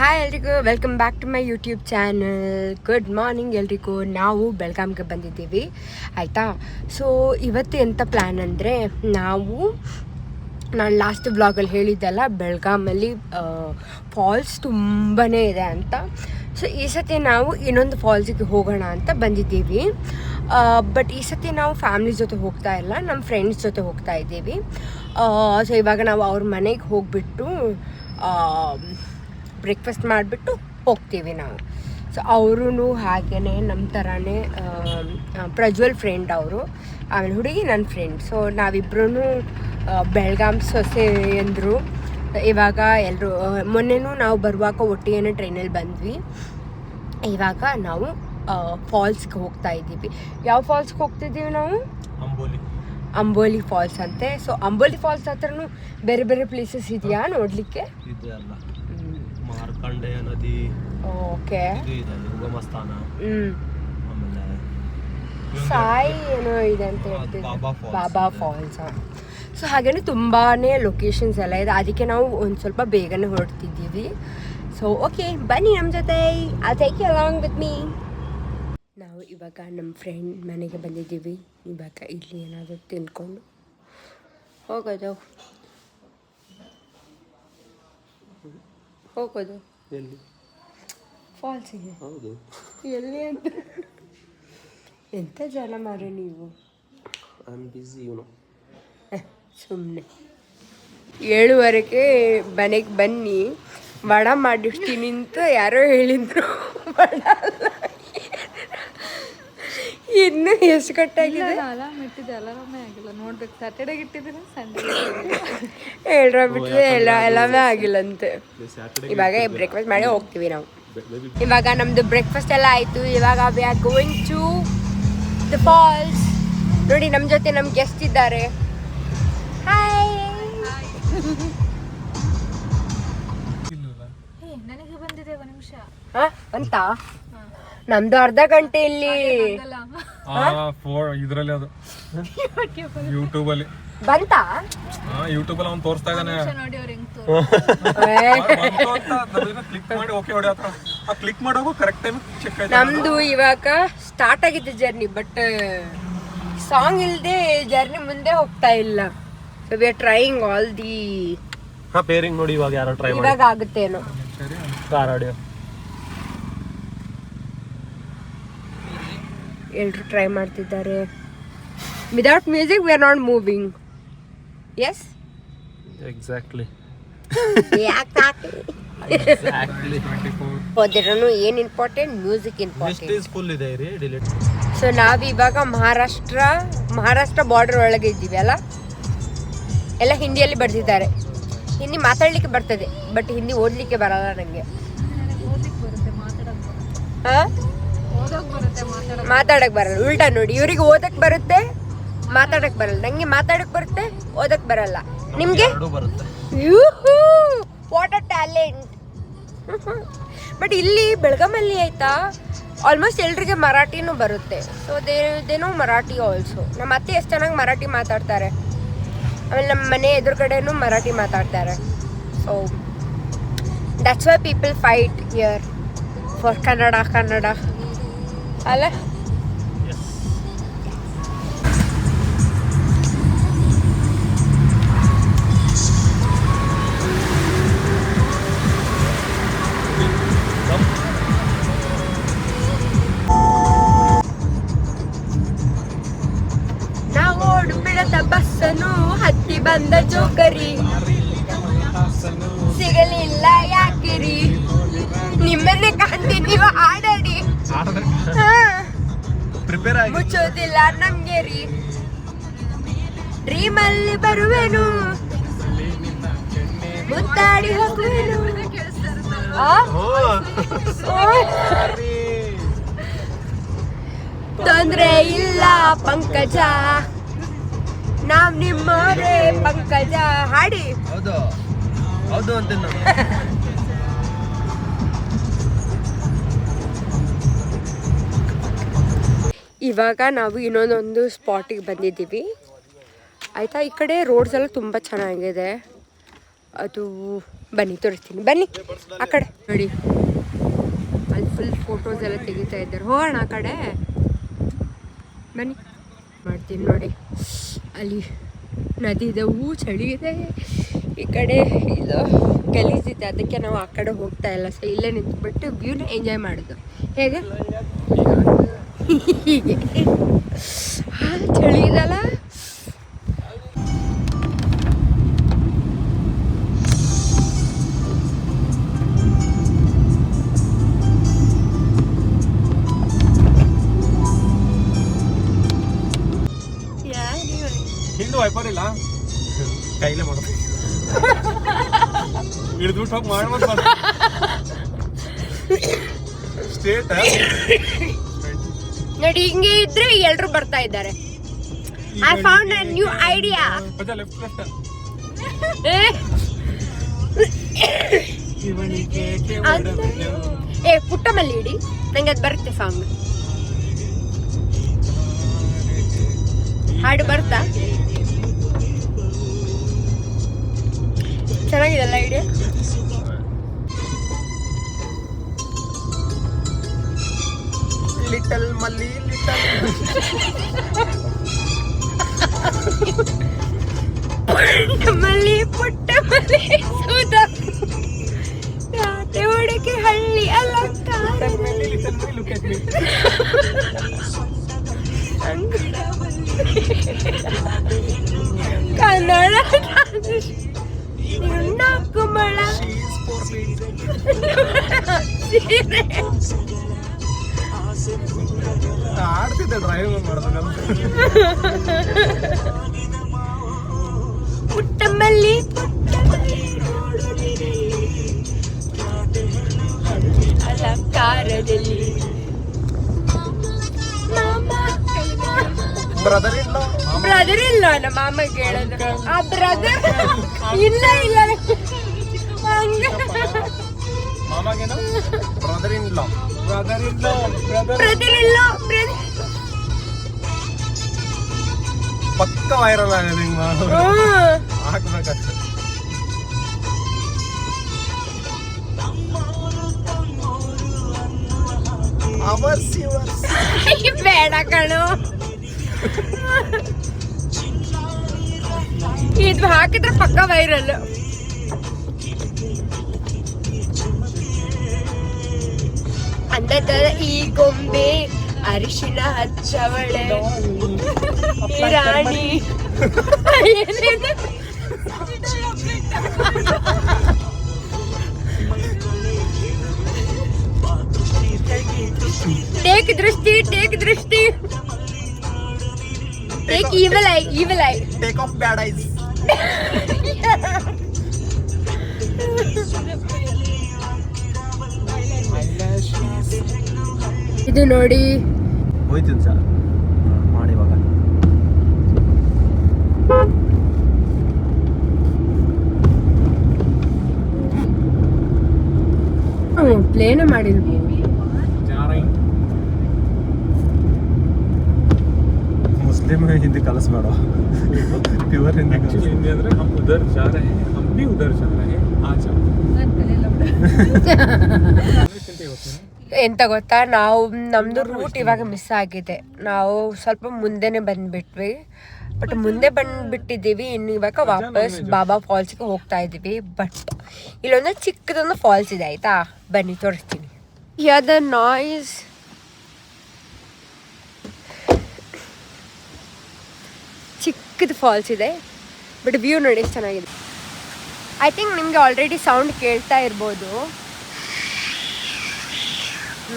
Hi ಎಲ್ರಿಗೂ, welcome back to my YouTube channel. Good morning ಎಲ್ರಿಗೂ. ನಾವು ಬೆಳಗಾಂಗೆ ಬಂದಿದ್ದೀವಿ ಆಯಿತಾ. ಸೊ ಇವತ್ತು ಎಂಥ ಪ್ಲ್ಯಾನ್ ಅಂದರೆ, ನಾನು ಲಾಸ್ಟ್ ವ್ಲಾಗಲ್ಲಿ ಹೇಳಿದ್ದೆಲ್ಲ ಬೆಳಗಾಮಲ್ಲಿ ಫಾಲ್ಸ್ ತುಂಬಾ ಇದೆ ಅಂತ. ಸೊ ಈ ಸತಿ ನಾವು ಇನ್ನೊಂದು ಫಾಲ್ಸಿಗೆ ಹೋಗೋಣ ಅಂತ ಬಂದಿದ್ದೀವಿ. ಬಟ್ ಈ ಸತಿ ನಾವು ಫ್ಯಾಮ್ಲಿ ಜೊತೆ ಹೋಗ್ತಾ ಇಲ್ಲ, ನಮ್ಮ ಫ್ರೆಂಡ್ಸ್ ಜೊತೆ ಹೋಗ್ತಾ ಇದ್ದೀವಿ. ಸೊ ಇವಾಗ ನಾವು ಅವ್ರ ಮನೆಗೆ ಹೋಗಿಬಿಟ್ಟು ಬ್ರೇಕ್ಫಾಸ್ಟ್ ಮಾಡಿಬಿಟ್ಟು ಹೋಗ್ತೀವಿ ನಾವು. ಸೊ ಅವರು ಹಾಗೆಯೇ ನಮ್ಮ ಥರನೇ ಪ್ರಜ್ವಲ್ ಫ್ರೆಂಡ್ ಅವರು, ಆಮೇಲೆ ಹುಡುಗಿ ನನ್ನ ಫ್ರೆಂಡ್. ಸೊ ನಾವಿಬ್ಬರೂ ಬೆಳಗಾಂ ಸೊಸೆ ಅಂದರು. ಇವಾಗ ಎಲ್ಲರೂ ಮೊನ್ನೆನೂ ನಾವು ಬರುವಾಗ ಒಟ್ಟಿಗೆ ಟ್ರೈನಲ್ಲಿ ಬಂದ್ವಿ. ಇವಾಗ ನಾವು ಫಾಲ್ಸ್ಗೆ ಹೋಗ್ತಾ ಇದ್ದೀವಿ. ಯಾವ ಫಾಲ್ಸ್ಗೆ ಹೋಗ್ತಿದ್ದೀವಿ ನಾವು? ಅಂಬೋಲಿ ಫಾಲ್ಸ್ ಅಂತೆ. ಸೊ ಅಂಬೋಲಿ ಫಾಲ್ಸ್ ಹತ್ರನೂ ಬೇರೆ ಬೇರೆ ಪ್ಲೇಸಸ್ ಇದೆಯಾ ನೋಡಲಿಕ್ಕೆ? ಮಾರ್ಕಂಡೆಯ ನದಿ, ಓಕೆ, ಉಗಮಸ್ಥಾನ, ಆಮೇಲೆ ಸಾಯಿ ಏನೋ ಇದೆ ಅಂತ ಹೇಳ್ತೀವಿ, ಬಾಬಾ ಫಾಲ್ಸ್. ಸೊ ಹಾಗೇನೆ ತುಂಬಾ ಲೊಕೇಶನ್ಸ್ ಎಲ್ಲ ಇದೆ. ಅದಕ್ಕೆ ನಾವು ಒಂದು ಸ್ವಲ್ಪ ಬೇಗನೆ ಹೊರಡ್ತಿದ್ದೀವಿ. ಸೊ ಓಕೆ, ಬನ್ನಿ ನಮ್ಮ ಜೊತೆ. I take you along with me. ನಾವು ಇವಾಗ ನಮ್ಮ ಫ್ರೆಂಡ್ ಮನೆಗೆ ಬಂದಿದ್ದೀವಿ. ಇವಾಗ ಇಲ್ಲಿ ಏನಾದರೂ ತಿನ್ಕೊಂಡು ಹೋಗೋದು. ಎಲ್ಲಿ? ಫಾಲ್ಸಿಗೆ. ಹೌದು, ಎಲ್ಲಿ ಅಂತ? ಎಂಥ ಜನ ಮಾರೆ ನೀವು. ಐ ಆಮ್ ಬಿಸಿ, ಸುಮ್ಮನೆ 7:15ಕ್ಕೆ ಮನೆಗೆ ಬನ್ನಿ, ವಡ ಮಾಡಿರ್ತೀನಿ ಅಂತ ಯಾರೋ ಹೇಳಿದ್ರು. ವಡ ಅಲ್ಲ, ಇನ್ನು ಎಷ್ಟು ಕಟ್ಟಾಗಿದೆ? ಅಲಾರ್ಮ್ ಇಟ್ಟಿದ್ದೆ, ಅಲಾರ್ಮೇ ಆಗಿಲ್ಲ. ನೋಡ್ಬೇಕು, ಸ್ಯಾಟರ್ಡೇಗೆ ಇಟ್ಟಿದ್ದೀನಿ, ಸಂಡೇ ಹೇಳ್ರ ಬಿಟ್ಟರೆ ಎಲ್ಲವೇ ಆಗಿಲ್ಲಂತೆ. ಇವಾಗ ಬ್ರೇಕ್ಫಾಸ್ಟ್ ಮಾಡಿ ಹೋಗ್ತೀವಿ ನಾವು. ಇವಾಗ ನಮ್ಮದು ಬ್ರೇಕ್ಫಾಸ್ಟ್ ಎಲ್ಲ ಆಯಿತು. ಇವಾಗ we are going to the falls. ನೋಡಿ, ನಮ್ಮ ಜೊತೆ ನಮ್ಮ ಗೆಸ್ಟ್ ಇದ್ದಾರೆ. ಹಾಯ್. ನನಗೆ ಬಂದಿದೆ, ಒಂದು ನಿಮಿಷ. ಅಂತ ನಮ್ದು ಅರ್ಧ ಗಂಟೆ ಇಲ್ಲಿ ಇದ್ರಲ್ಲಿ ಅದು ಯೂಟ್ಯೂಬ್ ಅಲ್ಲಿ ಬಂತ. ಯೂಟ್ಯೂಬ್ ಅಲ್ಲಿ ಅವ್ನು ತೋರಿಸ್ತಾ ಇದ್ದಾನೆ. ನೋಡಿ ಅವ್ರು ಹೆಂಗ್ ಕ್ಲಿಕ್ ಮಾಡಿ ಓಕೆ ಹೊಡೆ ಹತ್ರ ಕ್ಲಿಕ್ ಮಾಡೋದು ಕರೆಕ್ಟ್ ಟೈಮ್ ಚೆಕ್ ಆಯ್ತು. ನಮ್ದು ಇವಾಗ ಸ್ಟಾರ್ಟ್ ಆಗಿದೆ ಜರ್ನಿ, ಬಟ್ ಸಾಂಗ್ ಇಲ್ಲದೆ ಜರ್ನಿ ಮುಂದೆ ಹೋಗ್ತಾ ಇಲ್ಲ. So we are trying all the pairing ನೋಡಿ. ಇವಾಗ ಯಾರು ಟ್ರೈ ಮಾಡಿ, ಇವಾಗ ಆಗುತ್ತೇನೋ. ಕಾರ್ ಆಡಿಯೋ ಎಲ್ಲರೂ ಟ್ರೈ ಮಾಡ್ತಿದ್ದಾರೆ. Without music we are not moving. Yes, exactly. ಹೋದ್ರೂ ಏನು ಇಂಪಾರ್ಟೆಂಟ್? Music important. ಫುಲ್ ಇದೆ ರೀ, ಡಿಲೀಟ್. ಸೊ ನಾವಿವಾಗ ಮಹಾರಾಷ್ಟ್ರ ಬಾರ್ಡರ್ ಒಳಗೆ ಇದ್ದೀವಿ ಅಲ್ಲ. ಎಲ್ಲ ಹಿಂದಿಯಲ್ಲಿ ಬರ್ತಿದ್ದಾರೆ. ಹಿಂದಿ ಮಾತಾಡ್ಲಿಕ್ಕೆ ಬರ್ತದೆ, ಬಟ್ ಹಿಂದಿ ಓದಲಿಕ್ಕೆ ಬರಲ್ಲ ನನಗೆ. ಮಾತಾಡಕ್ ಬರಲ್ಲ. ಉಲ್ಟಾ ನೋಡಿ, ಇವ್ರಿಗೆ ಓದಕ್ ಬರುತ್ತೆ, ಮಾತಾಡಕ್ ಬರಲ್ಲ. ನಂಗೆ ಮಾತಾಡಕ್ ಬರುತ್ತೆ, ಓದಕ್ ಬರಲ್ಲ. ನಿಮ್ಗೆ ವಾಟ್ ಅ ಟ್ಯಾಲೆಂಟ್. ಬಟ್ ಇಲ್ಲಿ ಬೆಳಗಾಮಲ್ಲಿ ಆಯ್ತಾ, ಆಲ್ಮೋಸ್ಟ್ ಎಲ್ರಿಗೆ ಮರಾಠಿನೂ ಬರುತ್ತೆ. So they know Marathi also. ನಮ್ಮ ಅತ್ತೆ ಎಷ್ಟು ಚೆನ್ನಾಗಿ ಮರಾಠಿ ಮಾತಾಡ್ತಾರೆ. ಆಮೇಲೆ ನಮ್ಮ ಮನೆ ಎದುರುಗಡೆನೂ ಮರಾಠಿ ಮಾತಾಡ್ತಾರೆ. So that's why people fight here for Kannada ಅಲ್ಲ. ನಾವು ಬಿಡದ ಬಸ್ಸನ್ನು ಹತ್ತಿ ಬಂದ ಜೋಕರಿ, ಸಿಗಲಿಲ್ಲ ಯಾಕಿರಿ, ನಿಮ್ಮನ್ನೇ ಕಾಣ್ತೀನಿ ನೀವು ಹಾಡಾಡಿ. ಮುಚ್ಚೋದಿಲ್ಲ ನಮ್ಗೆ ರೀ, ಡ್ರೀಮಲ್ಲಿ ಬರುವೆನು, ಮುತ್ತಾಡಿ ಹೋಗುವೆನು. ತೊಂದ್ರೆ ಇಲ್ಲ ಪಂಕಜ, ನಾವ್ ನಿಮ್ಮೋರೇ ಪಂಕಜ. ಹಾಡಿ. ಹೌದು ಅಂತ ಇವಾಗ ನಾವು ಇನ್ನೊಂದೊಂದು ಸ್ಪಾಟಿಗೆ ಬಂದಿದ್ದೀವಿ ಆಯಿತಾ. ಈ ಕಡೆ ರೋಡ್ಸ್ ಎಲ್ಲ ತುಂಬ ಚೆನ್ನಾಗಿದೆ. ಅದು ಬನ್ನಿ ತೋರಿಸ್ತೀನಿ, ಬನ್ನಿ ಆ ಕಡೆ ನೋಡಿ. ಅಲ್ಲಿ ಫುಲ್ ಫೋಟೋಸ್ ಎಲ್ಲ ತೆಗಿತಾ ಇದ್ದಾರೆ. ಹೋಗೋಣ ಆ ಕಡೆ, ಬನ್ನಿ ಮಾಡ್ತೀನಿ ನೋಡಿ. ಅಲ್ಲಿ ನದಿ ಇದೆ, ಚಳಿ ಇದೆ. ಈ ಕಡೆ ಇದು ಗಲೀಜಿದೆ, ಅದಕ್ಕೆ ನಾವು ಆ ಕಡೆ ಹೋಗ್ತಾ ಇಲ್ಲ. ಸೊ ಇಲ್ಲೇ ನಿಂತ್ಬಿಟ್ಟು ವ್ಯೂನ ಎಂಜಾಯ್ ಮಾಡೋದು. ಹೇಗೆ ಹೀಗೆ ಚಳಿ ಇದಲ್ಲ. ಹಿಂದೆ ವೈಪರ್ ಇಲ್ಲ, ಕೈಲೇ ಮಾಡೋದು. ಹಿಡಿದ್ಬಿಟ್ಟು ಹೋಗಿ ಮಾಡ್ಬೋದು ಸ್ಟೇಟ್ ನೋಡಿ. ಹಿಂಗೆ ಇದ್ರೆ ಎಲ್ರು ಬರ್ತಾ ಇದ್ದಾರೆ. I found a new idea. ಪುಟ್ಟಮಲ್ಲಿ ಇಡಿ, ನಂಗೆ ಅದು ಬರುತ್ತೆ ಸಾಂಗ್. ಹಾಡು ಬರ್ತಾ? ಚೆನ್ನಾಗಿದೆಲ್ಲ ಐಡಿಯಾ. ಲಿಟಲ್ ಮಲ್ಲಿ ಮಲ್ಲಿ ಪುಟ್ಟ ಮಲ್ಲಿ ಸೂದ ಹುಡುಗಿ ಹಳ್ಳಿ ಅಲಂಕಾರ ಕನ್ನಡ ಕುಂಬಳ ಆಡ್ತಿದ್ದೆ ಡ್ರೈವ್ ಮಾಡ್ಬೇಕಂತ. ಪುಟ್ಟಮಲ್ಲಿ ಅಲಂಕಾರದಲ್ಲಿ ಬ್ರದರ್ ಇಲ್ಲ ನಮ್ಮ ಮಾಮಗೆ ಹೇಳೋದು. ಆ ಬ್ರದರ್ ಇಲ್ಲ ಮಾಮಾಗೇನು ಬ್ರದರ್ ಇನ್ ಲಾ ಪಕ್ಕ ವೈರಲ್ ಆಗೋದು. ಹಿಂಗ್ ಹಾಕ್ಬೇಕಷ್ಟೆ. ಬೇಡ ಕಣು, ಇದು ಹಾಕಿದ್ರೆ ಪಕ್ಕ ವೈರಲ್. ಅಂದದ ಈ ಗೊಂಬೆ ಅರಿಶಿನ ಹಚ್ಚವಳೆ ರಾಣಿ. Take drishti, take drishti, take evil eye, evil eye, take off bad eyes. ಇದು ನೋಡಿ ಹೋಯ್ತೀನಿ ಸರ್ ಮಾಡಿ ಇವಾಗ. ಪ್ಲೇನ್ ಮಾಡಿದ್ವಿ. मुस्लिम में हिंदी कलसಬೇಡ, प्योर हिंदी. एक्चुअली हिंदी ಅಂದ್ರೆ हम उधर जा रहे हैं, हम भी उधर जा रहे हैं, आ जाओ. ಎಂತ ಗೊತ್ತಾ, ನಮ್ದು ರೂಟ್ ಇವಾಗ ಮಿಸ್ ಆಗಿದೆ. ನಾವು ಸ್ವಲ್ಪ ಮುಂದೆನೆ ಬಂದ್ಬಿಟ್ವಿ, ಬಟ್ ಮುಂದೆ ಬಂದ್ಬಿಟ್ಟಿದ್ದೀವಿ. ಇನ್ನು ಇವಾಗ ವಾಪಸ್ ಬಾಬಾ ಫಾಲ್ಸ್ಗೆ ಹೋಗ್ತಾ ಇದ್ದೀವಿ. ಬಟ್ ಇಲ್ಲೊಂದು ಚಿಕ್ಕದೊಂದು ಫಾಲ್ಸ್ ಇದೆ, ಆಯ್ತಾ? ಬನ್ನಿ ತೋರಿಸ್ತೀನಿ. ದ ನಾಯ್ಸ್ ಚಿಕ್ಕದು ಫಾಲ್ಸ್ ಇದೆ, ಬಟ್ ವ್ಯೂ ನೋಡಿ ಎಷ್ಟು ಚೆನ್ನಾಗಿದೆ. ಐ ಥಿಂಕ್ ನಿಮಗೆ ಆಲ್ರೆಡಿ ಸೌಂಡ್ ಕೇಳ್ತಾ ಇರ್ಬೋದು.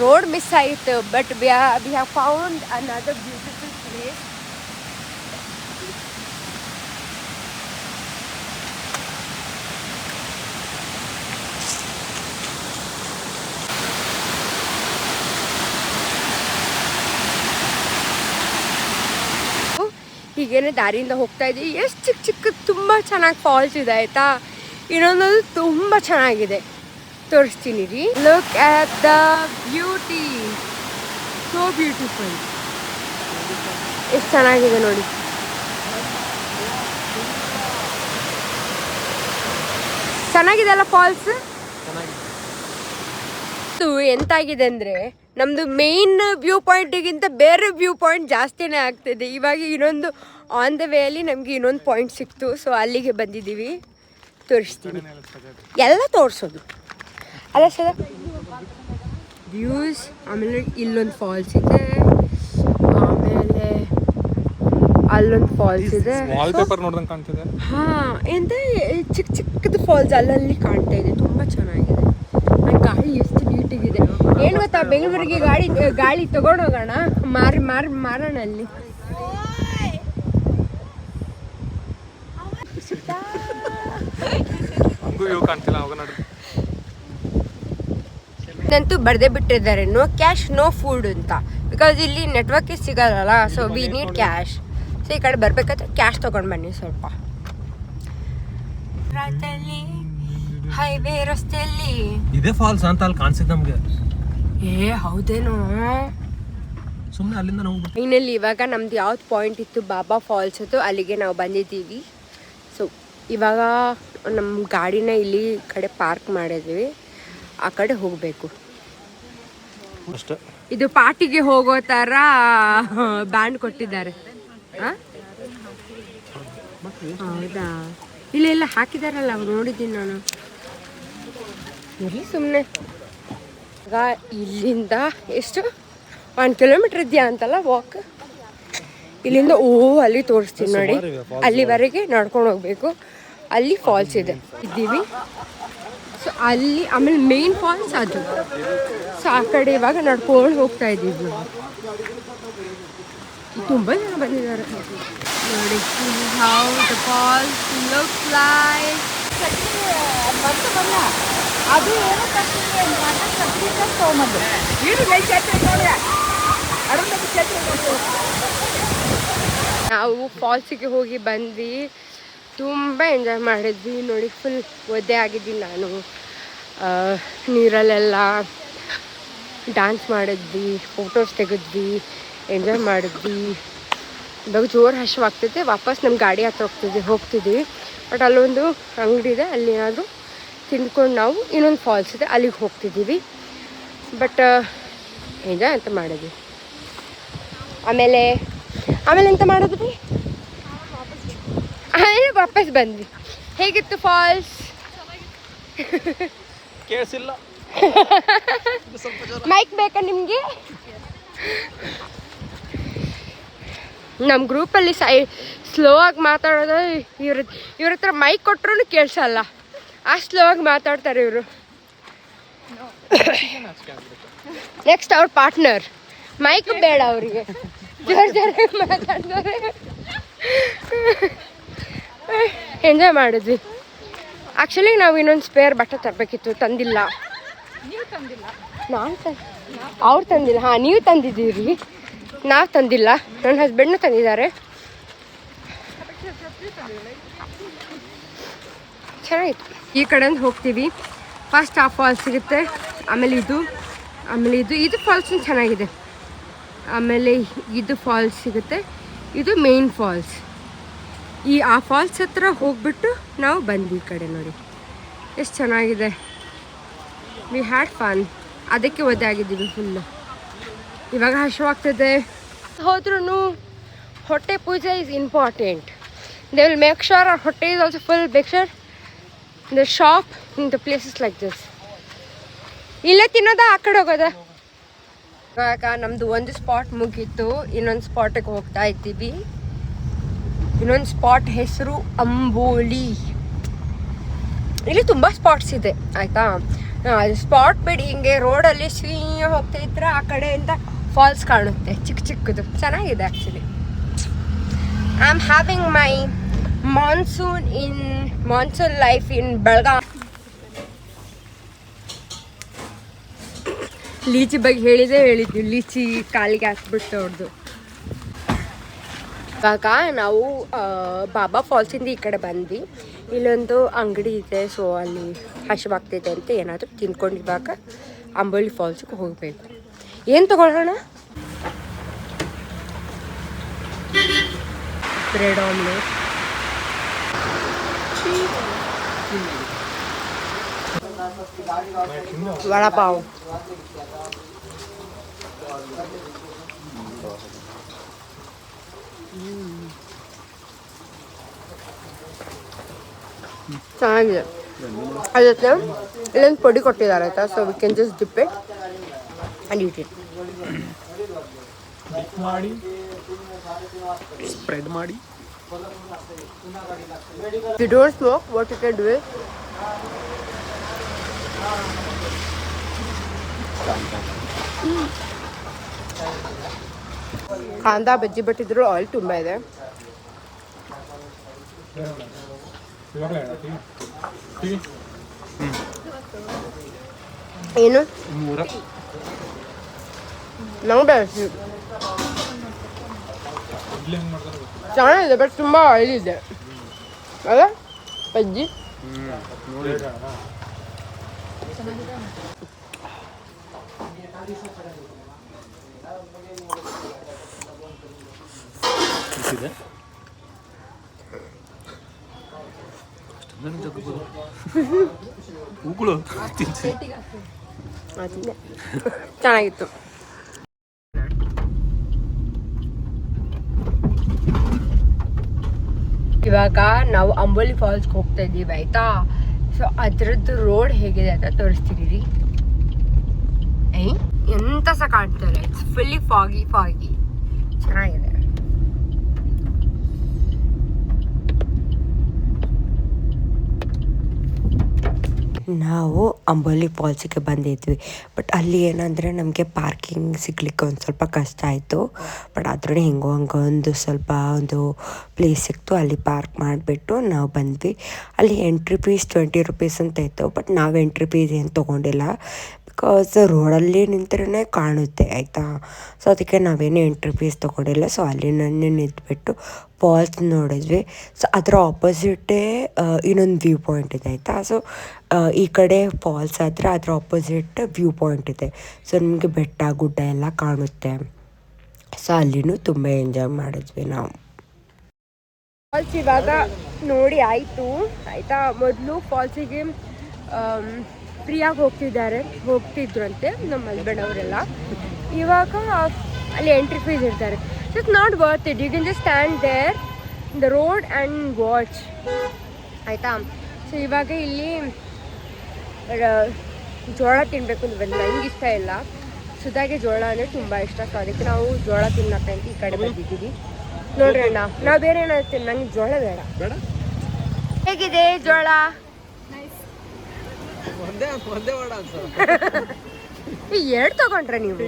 ರೋಡ್ ಮಿಸ್ ಆಯಿತು, but we have found another beautiful place. ಹೀಗೇನೆ ದಾರಿಯಿಂದ ಹೋಗ್ತಾ ಇದ್ದೀವಿ. ಎಷ್ಟು ಚಿಕ್ಕ ಚಿಕ್ಕ ತುಂಬ ಚೆನ್ನಾಗಿ ಫಾಲ್ಸ್ ಇದೆ, ಆಯಿತಾ? ಇನ್ನೊಂದು ತುಂಬ ಚೆನ್ನಾಗಿದೆ, ತೋರಿಸ್ತೀನಿ ರೀ. Look at the beauty, so beautiful. ಎಷ್ಟು ಚೆನ್ನಾಗಿದೆ ನೋಡಿ. ಚೆನ್ನಾಗಿದೆ ಅಲ್ಲ ಫಾಲ್ಸ್. ಇದು ಎಂತಾಗಿದೆ ಅಂದರೆ ನಮ್ಮದು ಮೇನ್ ವ್ಯೂ ಪಾಯಿಂಟಿಗಿಂತ ಬೇರೆ ವ್ಯೂ ಪಾಯಿಂಟ್ ಜಾಸ್ತಿನೇ ಆಗ್ತಿದೆ. ಇವಾಗ ಇನ್ನೊಂದು ಆನ್ ದ ವೇಯಲ್ಲಿ ನಮಗೆ ಇನ್ನೊಂದು ಪಾಯಿಂಟ್ ಸಿಕ್ತು, ಸೊ ಅಲ್ಲಿಗೆ ಬಂದಿದ್ದೀವಿ. ತೋರಿಸ್ತೀನಿ, ಎಲ್ಲ ತೋರಿಸೋದು ಅಲ್ಲ ಸರ್. ವ್ಯೂಸ್, ಆಮೇಲೆ ಇಲ್ಲೊಂದು ಫಾಲ್ಸ್ ಇದೆ, ಆಮೇಲೆ ಅಲ್ಲೊಂದು ಫಾಲ್ಸ್ ಇದೆ. ಹಾಂ, ಎಂತ ಚಿಕ್ಕ ಚಿಕ್ಕದು ಫಾಲ್ಸ್ ಅಲ್ಲಲ್ಲಿ ಕಾಣ್ತಾ ಇದೆ, ತುಂಬ ಚೆನ್ನಾಗಿದೆ. ಗಾಳಿ ಎಷ್ಟು ನೀಟಿಗಿದೆ ಏನು ಗೊತ್ತಾ, ಬೆಂಗಳೂರಿಗೆ ಗಾಳಿ ತಗೊಂಡೋಗೋಣ, ಮಾರೋಣ ಅಲ್ಲಿ. ನಂತೂ ಬರ್ದೇ ಬಿಟ್ಟಿದ್ದಾರೆ, ನೋ ಕ್ಯಾಶ್ ನೋ ಫುಡ್ ಅಂತ. ಬಿಕಾಸ್ ಇಲ್ಲಿ ನೆಟ್ವರ್ಕೇ ಸಿಗಲ್ಲ, so we need cash. So ಈ ಕಡೆ ಬರ್ಬೇಕಾದ್ರೆ ಕ್ಯಾಶ್ ತೊಗೊಂಡು ಬನ್ನಿ ಸ್ವಲ್ಪ. ಹೈವೇ ರಸ್ತೆಯಲ್ಲಿ ಇದೇ ಫಾಲ್ಸ್ ಅಂತ ಅಲ್ಲಿ ಕಾಣಿಸಿದ್ ನಮ್ಗೆ. ಹೌದೇನೋ, ಸುಮ್ಮನೆ ಅಲ್ಲಿಂದ ನಾವು ಇನ್ನಲ್ಲಿ ಇವಾಗ ನಮ್ದು ಯಾವ್ದು ಪಾಯಿಂಟ್ ಇತ್ತು, ಬಾಬಾ ಫಾಲ್ಸ್ ಇತ್ತು, ಅಲ್ಲಿಗೆ ನಾವು ಬಂದಿದ್ದೀವಿ. ಸೊ ಇವಾಗ ನಮ್ಮ ಗಾಡಿನ ಇಲ್ಲಿ ಕಡೆ ಪಾರ್ಕ್ ಮಾಡಿದ್ವಿ, ಆ ಕಡೆ ಹೋಗಬೇಕು. ಅಷ್ಟೇ. ಇದು ಪಾರ್ಟಿಗೆ ಹೋಗೋ ಥರ ಬ್ಯಾಂಡ್ ಕೊಟ್ಟಿದ್ದಾರೆ. ಹೌದಾ, ಇಲ್ಲೆಲ್ಲ ಹಾಕಿದಾರಲ್ಲ, ಅವ್ರು ನೋಡಿದ್ದೀನಿ ನಾನು. ಇರಲಿ ಸುಮ್ಮನೆ. ಈಗ ಇಲ್ಲಿಂದ ಎಷ್ಟು 1 ಕಿಲೋಮೀಟ್ರ್ ಇದೆಯಾ ಅಂತಲ್ಲ ವಾಕ್. ಇಲ್ಲಿಂದ ಅಲ್ಲಿ ತೋರಿಸ್ತೀನಿ ನೋಡಿ, ಅಲ್ಲಿವರೆಗೆ ನಡ್ಕೊಂಡು ಹೋಗ್ಬೇಕು. ಅಲ್ಲಿ ಫಾಲ್ಸ್ ಇದ್ದೀವಿ. ಸೊ ಅಲ್ಲಿ ಆಮೇಲೆ ಮೇನ್ ಫಾಲ್ಸ್ ಅದು. ಸೊ ಆ ಕಡೆ ಇವಾಗ ನಡ್ಕೊಂಡು ಹೋಗ್ತಾ ಇದ್ದೀವಿ. ತುಂಬ ಜನ ಬಂದಿದ್ದಾರೆ ನೋಡಿ. How the falls looks like. ಅದು ಏನೋ ನಾವು ಫಾಲ್ಸಿಗೆ ಹೋಗಿ ಬಂದ್ವಿ, ತುಂಬ ಎಂಜಾಯ್ ಮಾಡಿದ್ವಿ ನೋಡಿ. ಫುಲ್ ಒದ್ದೆ ಆಗಿದ್ದೀನಿ ನಾನು. ನೀರಲ್ಲೆಲ್ಲ ಡ್ಯಾನ್ಸ್ ಮಾಡಿದ್ವಿ, ಫೋಟೋಸ್ ತೆಗೆದ್ವಿ, ಎಂಜಾಯ್ ಮಾಡಿದ್ವಿ. ಇವಾಗ ಜೋರು ಹಸಿವಾಗ್ತೈತೆ, ವಾಪಸ್ ನಮ್ಮ ಗಾಡಿ ಹತ್ರ ಹೋಗ್ತಿದ್ವಿ. ಬಟ್ ಅಲ್ಲೊಂದು ಅಂಗಡಿ ಇದೆ, ಅಲ್ಲಿ ಏನಾದರೂ ತಿಂದ್ಕೊಂಡು ನಾವು ಇನ್ನೊಂದು ಫಾಲ್ಸ್ ಇದೆ ಅಲ್ಲಿಗೆ ಹೋಗ್ತಿದ್ದೀವಿ. ಬಟ್ ಎಂಜಾಯ್ ಅಂತ ಮಾಡಿದ್ವಿ. ಆಮೇಲೆ ಎಂತ ಮಾಡಿದ್ವಿ, ಆಮೇಲೆ ವಾಪಸ್ ಬಂದ್ವಿ. ಹೇಗಿತ್ತು ಫಾಲ್ಸ್? ಕೇಳಿಸಿಲ್ಲ. ಮೈಕ್ ಬೇಕಾ ನಿಮಗೆ? ನಮ್ಮ ಗ್ರೂಪಲ್ಲಿ ಸ್ಲೋ ಆಗಿ ಮಾತಾಡೋದು. ಇವ್ರ ಹತ್ರ ಮೈಕ್ ಕೊಟ್ಟರು ಕೇಳಿಸಲ್ಲ, ಅಷ್ಟು ಸ್ಲೋ ಆಗಿ ಮಾತಾಡ್ತಾರೆ ಇವರು. ನೆಕ್ಸ್ಟ್ ಅವ್ರ ಪಾರ್ಟ್ನರ್, ಮೈಕ್ ಬೇಡ ಅವರಿಗೆ, ಜೋರಾಗಿ ಮಾತಾಡ್ತಾರೆ. ಎಂಜಾಯ್ ಮಾಡಿದ್ವಿ. ಆ್ಯಕ್ಚುಲಿ ನಾವು ಇನ್ನೊಂದು ಸ್ಪೇರ್ ಬಟ್ಟೆ ತರಬೇಕಿತ್ತು, ತಂದಿಲ್ಲ. ಅವ್ರು ತಂದಿಲ್ಲ. ಹಾಂ, ನೀವು ತಂದಿದ್ದೀರಿ, ನಾವು ತಂದಿಲ್ಲ. ನನ್ನ ಹಸ್ಬೆಂಡ್ನು ತಂದಿದ್ದಾರೆ. ಚೆನ್ನಾಗಿತ್ತು. ಈ ಕಡೆಯಿಂದ ಹೋಗ್ತೀವಿ. ಫಸ್ಟ್ ಆ ಫಾಲ್ಸ್ ಸಿಗುತ್ತೆ, ಆಮೇಲೆ ಇದು ಫಾಲ್ಸು ಚೆನ್ನಾಗಿದೆ. ಆಮೇಲೆ ಇದು ಫಾಲ್ಸ್ ಸಿಗುತ್ತೆ, ಇದು ಮೇನ್ ಫಾಲ್ಸ್. ಆ ಫಾಲ್ಸ್ ಹತ್ರ ಹೋಗ್ಬಿಟ್ಟು ನಾವು ಬಂದ್ವಿ. ಈ ಕಡೆ ನೋಡಿ ಎಷ್ಟು ಚೆನ್ನಾಗಿದೆ. We had fun. ಅದಕ್ಕೆ ಒದ್ದೆ ಆಗಿದ್ದೀವಿ ಫುಲ್ಲು. ಇವಾಗ ಹಸಿವಾಗ್ತದೆ. ಹೋದ್ರೂ ಹೊಟ್ಟೆ ಪೂಜೆ is important. They will make sure our ಹೊಟ್ಟೆ is also full. make sure the shop in the places like this. ಇಲ್ಲೇ ತಿನ್ನೋದಾ, ಆ ಕಡೆ ಹೋಗೋದಾ? ಇವಾಗ ನಮ್ಮದು ಒಂದು ಸ್ಪಾಟ್ ಮುಗೀತು, ಇನ್ನೊಂದು ಸ್ಪಾಟಿಗೆ ಹೋಗ್ತಾ ಇದ್ದೀವಿ. ಇನ್ನೊಂದು ಸ್ಪಾಟ್ ಹೆಸರು ಅಂಬೋಲಿ. ಇಲ್ಲಿ ತುಂಬ ಸ್ಪಾಟ್ಸ್ ಇದೆ ಆಯಿತಾ. ಸ್ಪಾಟ್ ಬಿಡಿ, ಹಿಂಗೆ ರೋಡಲ್ಲಿ ಹೋಗ್ತಾ ಇದ್ರೆ ಆ ಕಡೆಯಿಂದ ಫಾಲ್ಸ್ ಕಾಣುತ್ತೆ, ಚಿಕ್ಕ ಚಿಕ್ಕದು. ಚೆನ್ನಾಗಿದೆ actually. I am having my monsoon life in Belgaum. Lychee ಬಗ್ಗೆ ಹೇಳಿದ್ವಿ, ಲೀಚಿ ಕಾಲಿಗೆ ಹಾಕ್ಬಿಟ್ಟು ಅವ್ರದ್ದು. ಇವಾಗ ನಾವು ಬಾಬಾ ಫಾಲ್ಸಿಂದ ಈ ಕಡೆ ಬಂದ್ವಿ. ಇಲ್ಲೊಂದು ಅಂಗಡಿ ಇದೆ, ಸೊ ಅಲ್ಲಿ ಹಸಿವಾಗ್ತಿದೆ ಅಂತ ಏನಾದರೂ ತಿನ್ಕೊಂಡು ಇವಾಗ ಅಂಬೋಲಿ ಫಾಲ್ಸಿಗೆ ಹೋಗಬೇಕು. ಏನು ತಗೊಳ್ಳೋಣ? Bread omelette, vada pav. ಚೆನ್ನಾಗಿದೆ. ಅದಕ್ಕೆ ಇಲ್ಲೊಂದು ಪೊಡಿ ಕೊಟ್ಟಿದ್ದಾರೆ ಆಯಿತಾ, so we can just dip it and eat it. ಮಾಡಿ ಸ್ಪ್ರೆಡ್ ಮಾಡಿ. You don't smoke, what you can do is kanda bajji, but ಇದ್ರೂ ಆಯಿಲ್ ತುಂಬ ಇದೆ. ಏನು ನಂಗೆ ಬೇಡ. ಚೆನ್ನಾಗಿದೆ ಬಟ್ ತುಂಬ ಆಯಿಲ್ ಇದೆ ಅಲ್ಲ ಬಜ್ಜಿ. ಚೆನ್ನಾಗಿತ್ತು. ಇವಾಗ ನಾವು ಅಂಬೋಲಿ ಫಾಲ್ಸ್ಗೆ ಹೋಗ್ತಾ ಇದ್ದೀವಿ ಆಯ್ತಾ. ಸೊ ಅದರದ್ದು ರೋಡ್ ಹೇಗಿದೆ ಅಂತ ತೋರಿಸ್ತೀರಿ. ಎಂತ ಸಹ ಕಾಣ್ತಾರೆ, ಇಟ್ಸ್ ಫುಲ್ಲಿ ಫಾಗಿ ಚೆನ್ನಾಗಿದೆ. ನಾವು ಅಂಬೋಲಿ ಫಾಲ್ಸಿಗೆ ಬಂದಿದ್ವಿ, ಬಟ್ ಅಲ್ಲಿ ಏನಂದರೆ ನಮಗೆ ಪಾರ್ಕಿಂಗ್ ಸಿಗ್ಲಿಕ್ಕೆ ಒಂದು ಸ್ವಲ್ಪ ಕಷ್ಟ ಆಯಿತು. ಬಟ್ ಆದ್ರೂ ಹಿಂಗೋ ಹಂಗೆ ಒಂದು ಪ್ಲೇಸ್ ಸಿಕ್ತು, ಅಲ್ಲಿ ಪಾರ್ಕ್ ಮಾಡಿಬಿಟ್ಟು ನಾವು ಬಂದ್ವಿ. ಅಲ್ಲಿ ಎಂಟ್ರಿ ಫೀಸ್ 20 ರೂಪೀಸ್ ಅಂತ ಇತ್ತು, ಬಟ್ ನಾವು ಎಂಟ್ರಿ ಫೀಸ್ ಏನು ತೊಗೊಂಡಿಲ್ಲ, ಬಿಕಾಸ್ ರೋಡಲ್ಲಿ ನಿಂತರೇ ಕಾಣುತ್ತೆ ಆಯಿತಾ. ಸೊ ಅದಕ್ಕೆ ನಾವೇನು ಎಂಟ್ರಿ ಫೀಸ್ ತೊಗೊಂಡಿಲ್ಲ. ಸೊ ಅಲ್ಲಿ ನಿಂತ್ಬಿಟ್ಟು ಫಾಲ್ಸ್ ನೋಡಿದ್ವಿ. ಸೊ ಅದರ ಆಪೋಸಿಟೇ ಇನ್ನೊಂದು ವ್ಯೂ ಪಾಯಿಂಟ್ ಇದೆ ಆಯಿತಾ. ಸೊ ಈ ಕಡೆ ಫಾಲ್ಸ್ ಆದರೆ ಅದರ ಆಪೋಸಿಟ್ ವ್ಯೂ ಪಾಯಿಂಟ್ ಇದೆ. ಸೊ ನಿಮಗೆ ಬೆಟ್ಟ ಗುಡ್ಡ ಎಲ್ಲ ಕಾಣುತ್ತೆ. ಸೊ ಅಲ್ಲಿನೂ ತುಂಬ ಎಂಜಾಯ್ ಮಾಡಿದ್ವಿ ನಾವು. ಫಾಲ್ಸ್ ಇವಾಗ ನೋಡಿ ಆಯಿತು ಆಯಿತಾ. ಮೊದಲು ಫಾಲ್ಸಿಗೆ ಫ್ರೀಯಾಗಿ ಹೋಗ್ತಿದ್ರಂತೆ ನಮ್ಮ ಹಸ್ಬೆಂಡ್ ಅವರೆಲ್ಲ. ಇವಾಗ ಅಲ್ಲಿ ಎಂಟ್ರಿ ಫೀಸ್ ಇರ್ತಾರೆ. So it's not worth it. You can just stand there in the road and watch ಆಯಿತಾ. ಸೊ ಇವಾಗ ಇಲ್ಲಿ ಜೋಳ ತಿನ್ನಬೇಕು ಅಂತ ಬಂದು ನಂಗೆ ಇಷ್ಟ ಇಲ್ಲ. ಸುಧಾಗೆ ಜೋಳ ಅಂದರೆ ತುಂಬ ಇಷ್ಟ. ಸೊ ಅದಕ್ಕೆ ನಾವು ಜೋಳ ತಿನ್ನಕ್ಕಂತ ಈ ಕಡೆ ಬಂದಿದ್ದೀವಿ. ನೋಡ್ರಿ ಅಣ್ಣ, ನಾವು ಬೇರೆ ಏನಾದ್ರು ತಿನ್ನ, ನಂಗೆ ಜೋಳ ಬೇಡ. ಹೇಗಿದೆ ಜೋಳ? ಎರಡು ತಗೊಂಡ್ರೆ ನೀವು?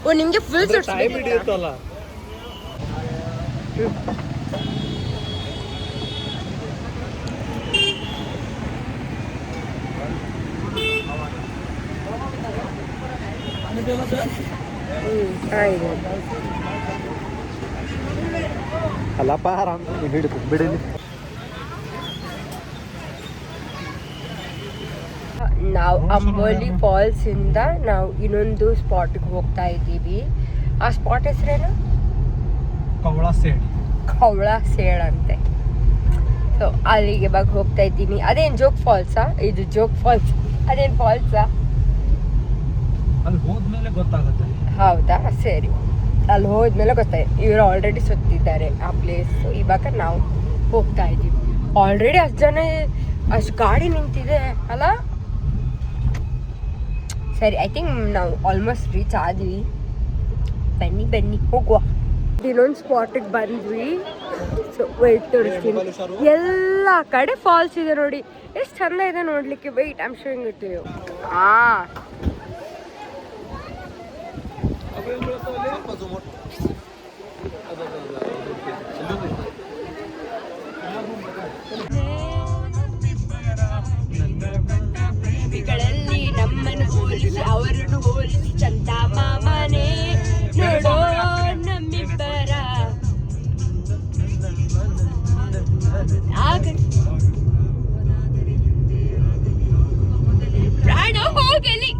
ಓ ನಿಮಗೆ ಫುಲ್ ಹಿಡಿಯುತ್ತಲ್ಲ. ಅಲ್ಲಪ್ಪ ಆರಾಮ್ ಹಿಡಿದು ಬಿಡಲಿ. ನಾವು ಅಂಬೋಲಿ ಫಾಲ್ಸ್ ಇಂದ ನಾವು ಇನ್ನೊಂದು ಸ್ಪಾಟ್ಗೆ ಹೋಗ್ತಾ ಇದ್ದೀವಿ. ಆ ಸ್ಪಾಟ್ ಹೆಸರೇನು? ಕವಳ ಸೇಡ್ ಅಂತೆ. ಸೊ ಅಲ್ಲಿಗೆ ಇವಾಗ ಹೋಗ್ತಾ ಇದ್ದೀನಿ. ಅದೇನು ಜೋಗ್ ಫಾಲ್ಸಾ? ಇದು ಜೋಗ್ ಫಾಲ್ಸ್. ಅದೇನು ಫಾಲ್ಸಾ? ಅಲ್ಲಿ ಹೋದ್ಮೇಲೆ ಗೊತ್ತಾಗುತ್ತೆ. ಹೌದಾ, ಸರಿ. ಅಲ್ಲಿ ಹೋದ್ಮೇಲೆ ಗೊತ್ತಾಯ್ತು. ಇವರು ಆಲ್ರೆಡಿ ಸುತ್ತಿದ್ದಾರೆ ಆ ಪ್ಲೇಸ್. ಇವಾಗ ನಾವು ಹೋಗ್ತಾ ಇದ್ದೀವಿ. ಆಲ್ರೆಡಿ ಅಷ್ಟು ಗಾಡಿ ನಿಂತಿದೆ ಅಲ್ಲ. ಸರಿ, ಐ ಥಿಂಕ್ ನಾವು ಆಲ್ಮೋಸ್ಟ್ ರೀಚ್ ಆದ್ವಿ. ಬನ್ನಿ ಹೋಗುವ. ಇನ್ನೊಂದು ಸ್ಪಾಟಿಗೆ ಬಂದ್ವಿ. ಸೊ ವೆಯ್ಟ್ ತೋರಿಸ್ತೀನಿ. ಎಲ್ಲ ಕಡೆ ಫಾಲ್ಸ್ ಇದೆ ನೋಡಿ, ಎಷ್ಟು ಚಂದ ಇದೆ ನೋಡ್ಲಿಕ್ಕೆ. Wait I am showing it to you. ಗಳಲ್ಲಿ ನಮ್ಮನ್ನು ಹೋಲಿಸಿ ಅವರನ್ನು ಹೋಲಿಸಿ ಚಂದ ಮಾಮನೆ ನೋಡೋ ನಮ್ಮಿಬ್ಬರ ಪ್ರಾಣ ಹೋಗಲಿ.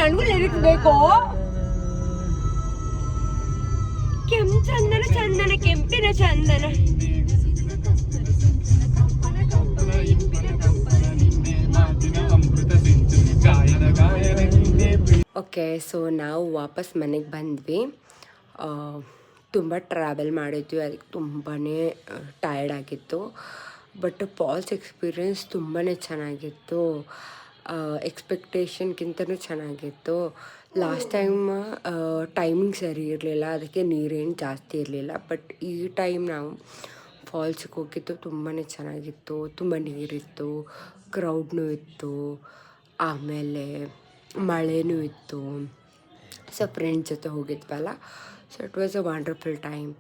ನನಗೂ ಲಿರಿಕ್ಸ್ ಬೇಕು. ಚಂದನ ಚಂದನ ಕೆಂಪಿನ ಚಂದನ. ಓಕೆ, ಸೊ ನಾವು ವಾಪಸ್ ಮನೆಗೆ ಬಂದ್ವಿ. ತುಂಬ ಟ್ರಾವೆಲ್ ಮಾಡಿದ್ವಿ, ಅದಕ್ಕೆ ತುಂಬಾ ಟಯರ್ಡ್ ಆಗಿತ್ತು. ಬಟ್ ಫಾಲ್ಸ್ ಎಕ್ಸ್ಪೀರಿಯೆನ್ಸ್ ತುಂಬಾ ಚೆನ್ನಾಗಿತ್ತು, ಎಕ್ಸ್ಪೆಕ್ಟೇಷನ್ಗಿಂತನೂ ಚೆನ್ನಾಗಿತ್ತು. ಲಾಸ್ಟ್ ಟೈಮಿಂಗ್ ಸರಿ ಇರಲಿಲ್ಲ, ಅದಕ್ಕೆ ನೀರೇನು ಜಾಸ್ತಿ ಇರಲಿಲ್ಲ. ಬಟ್ ಈ ಟೈಮ್ ನಾವು ಫಾಲ್ಸಿಗೆ ಹೋಗಿದ್ದು ತುಂಬಾ ಚೆನ್ನಾಗಿತ್ತು. ತುಂಬ ನೀರಿತ್ತು, ಕ್ರೌಡ್ನೂ ಇತ್ತು, ಆಮೇಲೆ ಮಳೆನೂ ಇತ್ತು. ಸೊ ಫ್ರೆಂಡ್ಸ್ ಜೊತೆ ಹೋಗಿದ್ವಲ್ಲ, so it was a wonderful time.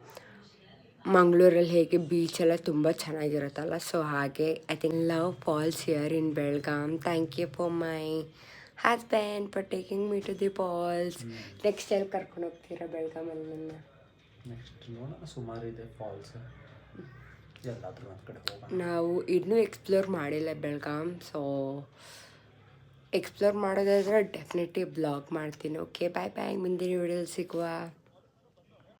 ಮಂಗಳೂರಲ್ಲಿ ಹೇಗೆ ಬೀಚೆಲ್ಲ ತುಂಬ ಚೆನ್ನಾಗಿರುತ್ತಲ್ಲ, ಸೊ ಹಾಗೆ I think love falls here in Belgaum. Thank you for my husband for taking me to the falls. Next ಎಲ್ಲಿ ಕರ್ಕೊಂಡು ಹೋಗ್ತೀರಾ ಬೆಳಗಾಮಲ್ಲಿ ನನ್ನ? ನೆಕ್ಸ್ಟ್ ನೋಡೋಣ, ಸುಮಾರು ಇದೆ ಫಾಲ್ಸ್, ಎಲ್ಲಾದರೂ ಒಂದು ಕಡೆ ಹೋಗೋಣ. ನಾವು ಇನ್ನೂ ಎಕ್ಸ್ಪ್ಲೋರ್ ಮಾಡಿಲ್ಲ ಬೆಳಗಾಂ, ಸೊ ಎಕ್ಸ್ಪ್ಲೋರ್ ಮಾಡೋದಾದ್ರೆ ಡೆಫಿನೆಟ್ಲಿ ಬ್ಲಾಗ್ ಮಾಡ್ತೀನಿ. ಓಕೆ, ಬಾಯ್ ಬಾಯ್, ಮುಂದಿನ ವಿಡಿಯೋಲಿ ಸಿಗುವ.